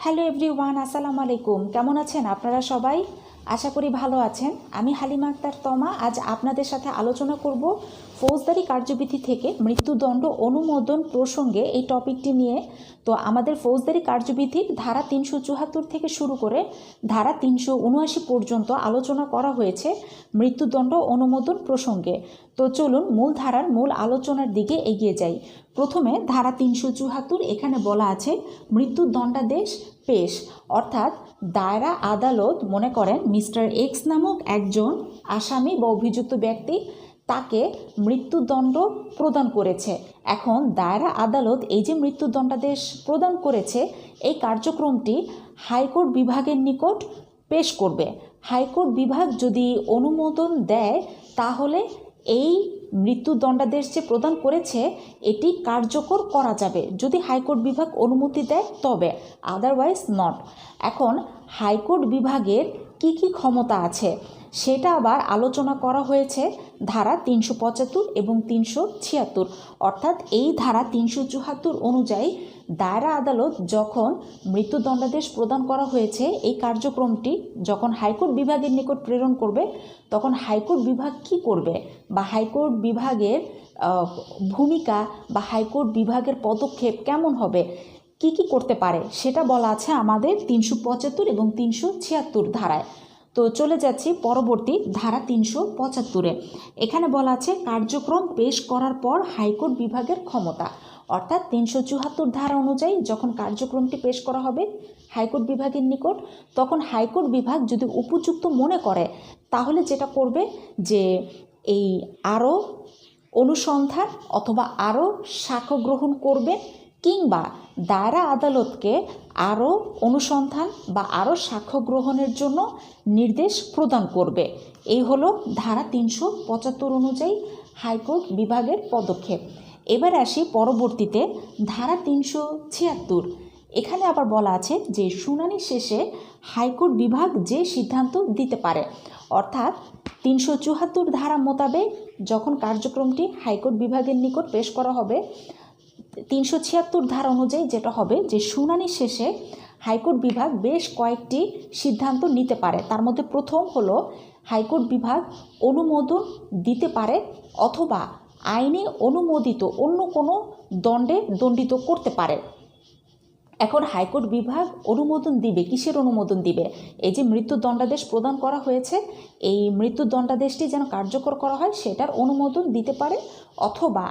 Hello everyone, আসসালামু আলাইকুম। কেমন আছেন আপনারা সবাই? আশা করি ভালো আছেন। আমি হালিমা আক্তার তমা আজ আপনাদের সাথে আলোচনা করব ফৌজদারি কার্যবিধি থেকে মৃত্যুদণ্ড অনুমোদন প্রসঙ্গে এই টপিকটি নিয়ে। তো আমাদের ফৌজদারি কার্যবিধির ধারা 374 থেকে শুরু করে ধারা 379 পর্যন্ত আলোচনা করা হয়েছে মৃত্যুদণ্ড অনুমোদন প্রসঙ্গে। তো চলুন মূল ধারার মূল আলোচনার দিকে এগিয়ে যাই। প্রথমে ধারা 374, এখানে বলা আছে মৃত্যুদণ্ডাদেশ পেশ, অর্থাৎ দায়রা আদালত মনে করেন মিস্টার এক্স নামক একজন আসামি বা অভিযুক্ত ব্যক্তি, তাকে মৃত্যুদণ্ড প্রদান করেছে। এখন দায়রা আদালত এই যে মৃত্যুদণ্ডাদেশ প্রদান করেছে, এই কার্যক্রমটি হাইকোর্ট বিভাগের নিকট পেশ করবে। হাইকোর্ট বিভাগ যদি অনুমোদন দেয় তাহলে এই মৃত্যুদণ্ডাদেশ যে প্রদান করেছে এটি কার্যকর করা যাবে, যদি হাইকোর্ট বিভাগ অনুমতি দেয় তবে, আদারওয়াইজ নট। এখন হাইকোর্ট বিভাগের কি কি ক্ষমতা আছে সেটা আবার আলোচনা করা হয়েছে ধারা 375 এবং 376, অর্থাৎ এই ধারা 374 অনুযায়ী দায়রা আদালত যখন মৃত্যুদণ্ডাদেশ প্রদান করা হয়েছে এই কার্যক্রমটি যখন হাইকোর্ট বিভাগের নিকট প্রেরণ করবে, তখন হাইকোর্ট বিভাগ কি করবে বা হাইকোর্ট বিভাগের ভূমিকা বা হাইকোর্ট বিভাগের পদক্ষেপ কেমন হবে, কি কি করতে পারে সেটা বলা আছে আমাদের 375 এবং 376 ধারায়। তো চলে যাচ্ছি পরবর্তী ধারা 375-এ। এখানে বলা আছে কার্যক্রম পেশ করার পর হাইকোর্ট বিভাগের ক্ষমতা, অর্থাৎ 374 ধারা অনুযায়ী যখন কার্যক্রমটি পেশ করা হবে হাইকোর্ট বিভাগের নিকট, তখন হাইকোর্ট বিভাগ যদি উপযুক্ত মনে করে তাহলে যেটা করবে যে এই আরও অনুসন্ধান অথবা আরও সাক্ষ্য গ্রহণ করবে, কিংবা দায়রা আদালতকে আরও অনুসন্ধান বা আরও সাক্ষ্য গ্রহণের জন্য নির্দেশ প্রদান করবে। এই হলো ধারা 375 অনুযায়ী হাইকোর্ট বিভাগের পদক্ষেপ। এবার আসি পরবর্তীতে ধারা 376। এখানে আবার বলা আছে যে শুনানি শেষে হাইকোর্ট বিভাগ যে সিদ্ধান্ত দিতে পারে, অর্থাৎ 374 ধারা মোতাবেক যখন কার্যক্রমটি হাইকোর্ট বিভাগের নিকট পেশ করা হবে, 376 ধারা অনুযায়ী যেটা হবে যে শুনানি শেষে হাইকোর্ট বিভাগ বেশ কয়েকটি সিদ্ধান্ত নিতে পারে। তার মধ্যে প্রথম হলো হাইকোর্ট বিভাগ অনুমোদন দিতে পারে অথবা আইনে অনুমোদিত অন্য কোনো দণ্ডে দণ্ডিত করতে পারে। এখন হাইকোর্ট বিভাগ অনুমোদন দিবে, কিসের অনুমোদন দিবে? এই যে মৃত্যুদণ্ডাদেশ প্রদান করা হয়েছে এই মৃত্যুদণ্ডাদেশটি যেন কার্যকর করা হয় সেটার অনুমোদন দিতে পারে, অথবা